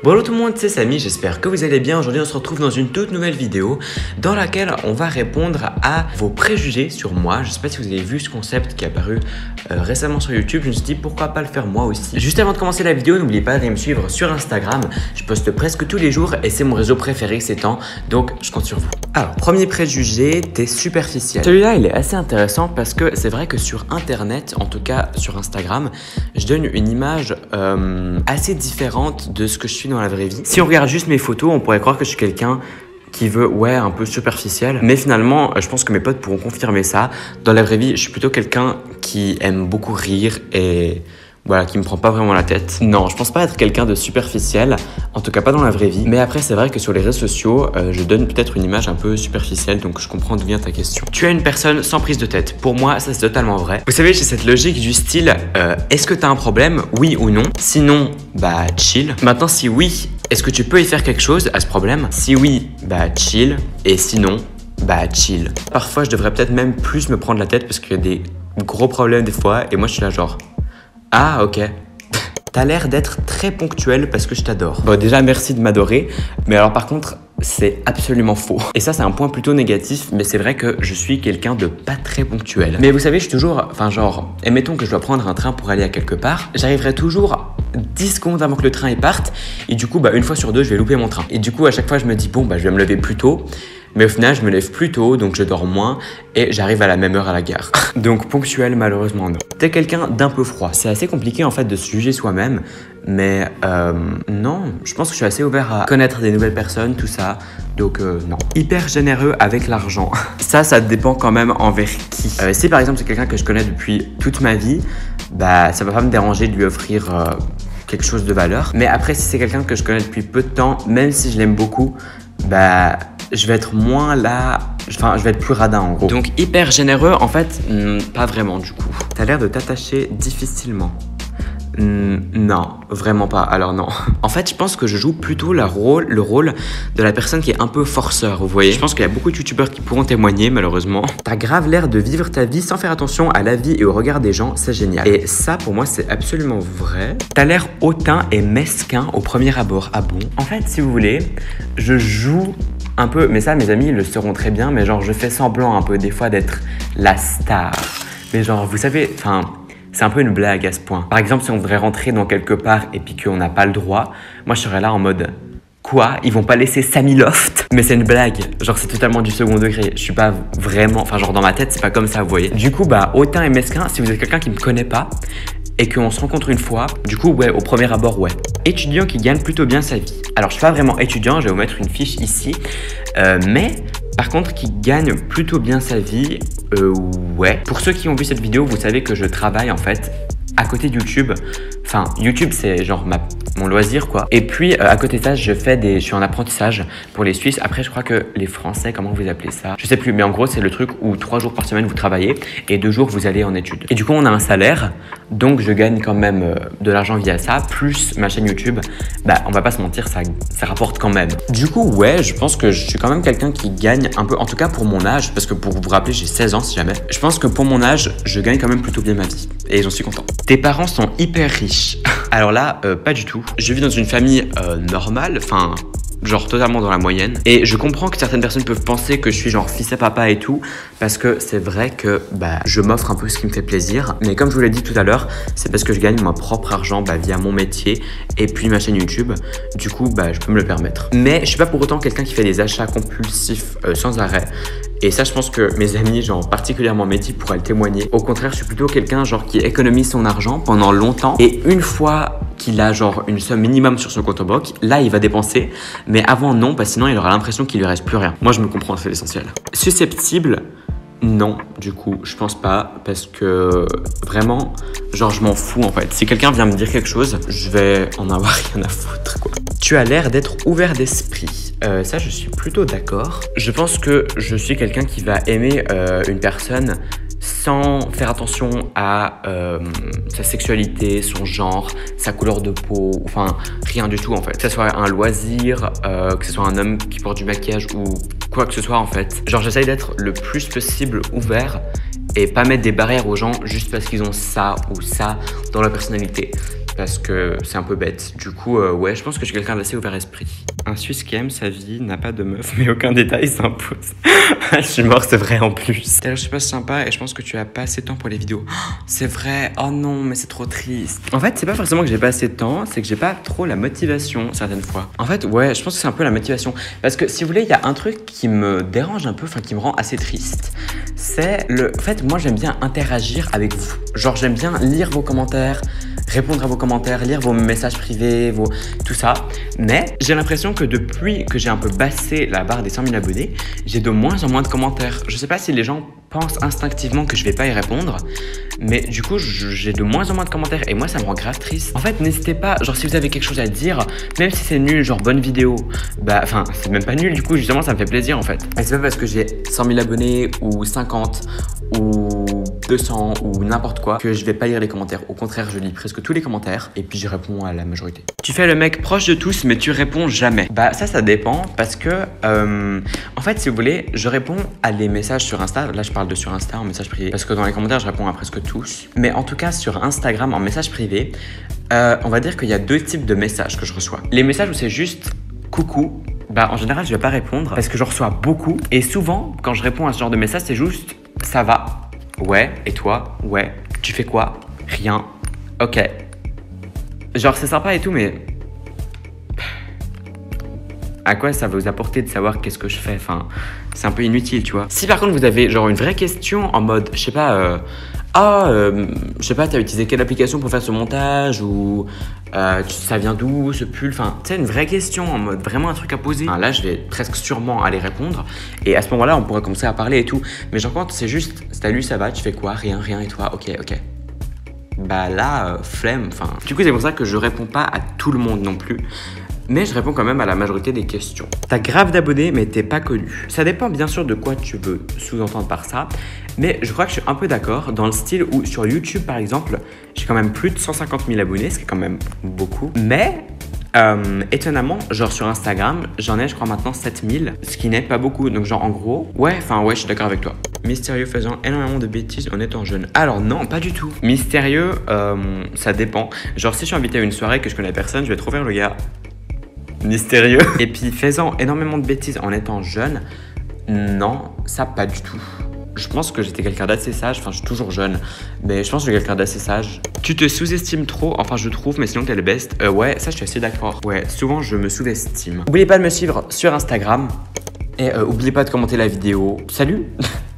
Bonjour tout le monde, c'est Samy, j'espère que vous allez bien. Aujourd'hui on se retrouve dans une toute nouvelle vidéo dans laquelle on va répondre à vos préjugés sur moi. Je ne sais pas si vous avez vu ce concept qui est apparu récemment sur YouTube. Je me suis dit pourquoi pas le faire moi aussi. Juste avant de commencer la vidéo, n'oubliez pas d'aller me suivre sur Instagram. Je poste presque tous les jours et c'est mon réseau préféré ces temps, donc je compte sur vous. Alors, premier préjugé, t'es superficiel. Celui-là il est assez intéressant parce que c'est vrai que sur internet, en tout cas sur Instagram, je donne une image assez différente de ce que je suis dans la vraie vie. Si on regarde juste mes photos, on pourrait croire que je suis quelqu'un qui veut, un peu superficiel. Mais finalement, je pense que mes potes pourront confirmer ça. Dans la vraie vie, je suis plutôt quelqu'un qui aime beaucoup rire et voilà, qui me prend pas vraiment la tête. Non, je pense pas être quelqu'un de superficiel, en tout cas pas dans la vraie vie. Mais après, c'est vrai que sur les réseaux sociaux, je donne peut-être une image un peu superficielle, donc je comprends d'où vient ta question. Tu es une personne sans prise de tête. Pour moi, ça c'est totalement vrai. Vous savez, j'ai cette logique du style, est-ce que t'as un problème, oui ou non? Sinon, bah chill. Maintenant, si oui, est-ce que tu peux y faire quelque chose à ce problème? Si oui, bah chill. Et sinon, bah chill. Parfois, je devrais peut-être même plus me prendre la tête parce qu'il y a des gros problèmes des fois, et moi je suis là genre, ah ok. T'as l'air d'être très ponctuel parce que je t'adore. Bon déjà merci de m'adorer, mais alors par contre c'est absolument faux. Et ça c'est un point plutôt négatif, mais c'est vrai que je suis quelqu'un de pas très ponctuel. Mais vous savez je suis toujours, admettons que je dois prendre un train pour aller à quelque part, j'arriverai toujours 10 secondes avant que le train parte, et du coup une fois sur deux je vais louper mon train. Et du coup à chaque fois je me dis bon je vais me lever plus tôt. Mais au final, je me lève plus tôt, donc je dors moins et j'arrive à la même heure à la gare. Donc ponctuel, malheureusement, non. T'es quelqu'un d'un peu froid. C'est assez compliqué en fait de se juger soi-même, mais non, je pense que je suis assez ouvert à connaître des nouvelles personnes, tout ça, donc non. Hyper généreux avec l'argent. Ça dépend quand même envers qui. Si par exemple c'est quelqu'un que je connais depuis toute ma vie, ça va pas me déranger de lui offrir quelque chose de valeur. Mais après, si c'est quelqu'un que je connais depuis peu de temps, même si je l'aime beaucoup, je vais être moins là, je vais être plus radin en gros. Donc hyper généreux, en fait, pas vraiment du coup. T'as l'air de t'attacher difficilement. Non, vraiment pas, alors non. En fait, je pense que je joue plutôt le rôle de la personne qui est un peu forceur, vous voyez. Je pense qu'il y a beaucoup de youtubeurs qui pourront témoigner, malheureusement. T'as grave l'air de vivre ta vie sans faire attention à la vie et au regard des gens, c'est génial. Et ça, pour moi, c'est absolument vrai. T'as l'air hautain et mesquin au premier abord. Ah bon? En fait, si vous voulez, je joue un peu, mais ça, mes amis, ils le sauront très bien, mais genre, je fais semblant un peu des fois d'être la star. Mais genre, vous savez, c'est un peu une blague à ce point. Par exemple, si on voudrait rentrer dans quelque part et puis qu'on n'a pas le droit, moi je serais là en mode quoi? Ils vont pas laisser Samy Loft? Mais c'est une blague, genre c'est totalement du second degré. Je suis pas vraiment, genre dans ma tête c'est pas comme ça, vous voyez. Du coup hautain et mesquin, si vous êtes quelqu'un qui me connaît pas et qu'on se rencontre une fois, du coup au premier abord Étudiant qui gagne plutôt bien sa vie. Alors je suis pas vraiment étudiant, je vais vous mettre une fiche ici, mais par contre qui gagne plutôt bien sa vie, Pour ceux qui ont vu cette vidéo, vous savez que je travaille en fait à côté de YouTube. YouTube c'est genre mon loisir quoi. Et puis à côté de ça, je suis en apprentissage pour les Suisses. Après je crois que les Français, comment vous appelez ça? Je sais plus, mais en gros c'est le truc où 3 jours par semaine vous travaillez et 2 jours vous allez en études. Et du coup on a un salaire, donc je gagne quand même de l'argent via ça, plus ma chaîne YouTube. On va pas se mentir, ça rapporte quand même. Du coup je pense que je suis quand même quelqu'un qui gagne un peu, en tout cas pour mon âge, parce que pour vous rappeler j'ai 16 ans si jamais. Je pense que pour mon âge, je gagne quand même plutôt bien ma vie et j'en suis content. Tes parents sont hyper riches. Alors là, pas du tout. Je vis dans une famille normale, genre totalement dans la moyenne. Et je comprends que certaines personnes peuvent penser que je suis genre fils à papa et tout, parce que c'est vrai que je m'offre un peu ce qui me fait plaisir. Mais comme je vous l'ai dit tout à l'heure, c'est parce que je gagne mon propre argent via mon métier et puis ma chaîne YouTube. Du coup, je peux me le permettre. Mais je suis pas pour autant quelqu'un qui fait des achats compulsifs sans arrêt. Et ça, je pense que mes amis, genre particulièrement Mehdi, pourraient le témoigner. Au contraire, je suis plutôt quelqu'un genre qui économise son argent pendant longtemps. Et une fois qu'il a genre une somme minimum sur son compte en banque, là, il va dépenser. Mais avant, non, parce que sinon, il aura l'impression qu'il lui reste plus rien. Moi, je me comprends, c'est l'essentiel. Susceptible? Non, du coup, je pense pas, parce que vraiment, genre, je m'en fous en fait. Si quelqu'un vient me dire quelque chose, je vais en avoir rien à foutre, quoi. Tu as l'air d'être ouvert d'esprit. Ça, je suis plutôt d'accord. Je pense que je suis quelqu'un qui va aimer une personne sans faire attention à sa sexualité, son genre, sa couleur de peau, rien du tout en fait. Que ce soit un loisir, que ce soit un homme qui porte du maquillage ou quoi que ce soit en fait. Genre j'essaye d'être le plus possible ouvert et pas mettre des barrières aux gens juste parce qu'ils ont ça ou ça dans leur personnalité. parce que c'est un peu bête. Du coup, ouais, je pense que je suis quelqu'un d'assez ouvert esprit. Un Suisse qui aime sa vie n'a pas de meuf, mais aucun détail s'impose. Je suis mort, c'est vrai en plus. D'ailleurs, je suis pas sympa et je pense que tu as pas assez de temps pour les vidéos. C'est vrai, oh non, mais c'est trop triste. En fait, c'est pas forcément que j'ai pas assez de temps, c'est que j'ai pas trop la motivation certaines fois. En fait, ouais, je pense que c'est un peu la motivation. Parce que si vous voulez, il y a un truc qui me dérange un peu, enfin qui me rend assez triste. C'est le fait, moi j'aime bien interagir avec vous. Genre, j'aime bien lire vos commentaires, répondre à vos commentaires, lire vos messages privés, tout ça. Mais j'ai l'impression que depuis que j'ai un peu baissé la barre des 100 000 abonnés, j'ai de moins en moins de commentaires. Je sais pas si les gens pensent instinctivement que je vais pas y répondre, mais du coup j'ai de moins en moins de commentaires et moi ça me rend grave triste. En fait, n'hésitez pas, genre si vous avez quelque chose à dire, même si c'est nul, genre bonne vidéo, bah enfin c'est même pas nul, du coup justement ça me fait plaisir en fait. Et c'est pas parce que j'ai 100 000 abonnés ou 50 ou 200 ou n'importe quoi que je vais pas lire les commentaires. Au contraire, je lis presque tous les commentaires et puis je réponds à la majorité. Tu fais le mec proche de tous mais tu réponds jamais. Bah ça dépend parce que en fait si vous voulez, je réponds à les messages sur Insta. Là je parle de sur Insta en message privé parce que dans les commentaires je réponds à presque tous. Mais en tout cas sur Instagram en message privé, on va dire qu'il y a deux types de messages que je reçois. Les messages où c'est juste coucou, bah en général je vais pas répondre parce que je reçois beaucoup et souvent quand je réponds à ce genre de message c'est juste ça va, ouais, et toi, ouais, tu fais quoi, rien, ok. Genre c'est sympa et tout mais à quoi ça va vous apporter de savoir qu'est-ce que je fais? Enfin, c'est un peu inutile, tu vois. Si par contre vous avez genre une vraie question en mode, je sais pas, je sais pas, t'as utilisé quelle application pour faire ce montage ou ça vient d'où ce pull? Enfin, tu sais, une vraie question en mode vraiment un truc à poser. Enfin, là, je vais presque sûrement aller répondre et à ce moment-là, on pourrait commencer à parler et tout. Mais genre quand c'est juste, salut, ça va, tu fais quoi? Rien, rien et toi? Ok, ok. Bah là, flemme. Enfin, du coup, c'est pour ça que je réponds pas à tout le monde non plus. Mais je réponds quand même à la majorité des questions. T'as grave d'abonnés mais t'es pas connu. Ça dépend bien sûr de quoi tu veux sous-entendre par ça, mais je crois que je suis un peu d'accord dans le style où sur YouTube par exemple, j'ai quand même plus de 150 000 abonnés, ce qui est quand même beaucoup. Mais étonnamment, genre sur Instagram, j'en ai je crois maintenant 7000, ce qui n'est pas beaucoup. Donc genre en gros, ouais, je suis d'accord avec toi. Mystérieux faisant énormément de bêtises en étant jeune. Alors non, pas du tout. Mystérieux, ça dépend. Genre si je suis invité à une soirée que je connais personne, je vais trouver le gars mystérieux. Et puis faisant énormément de bêtises en étant jeune, non, ça pas du tout. Je pense que j'étais quelqu'un d'assez sage, enfin je suis toujours jeune, mais je pense que je suis quelqu'un d'assez sage. Tu te sous-estimes trop, enfin je trouve, mais sinon t'es le best. Ouais, ça je suis assez d'accord. Ouais, souvent je me sous-estime. N'oubliez pas de me suivre sur Instagram et n'oubliez pas de commenter la vidéo. Salut.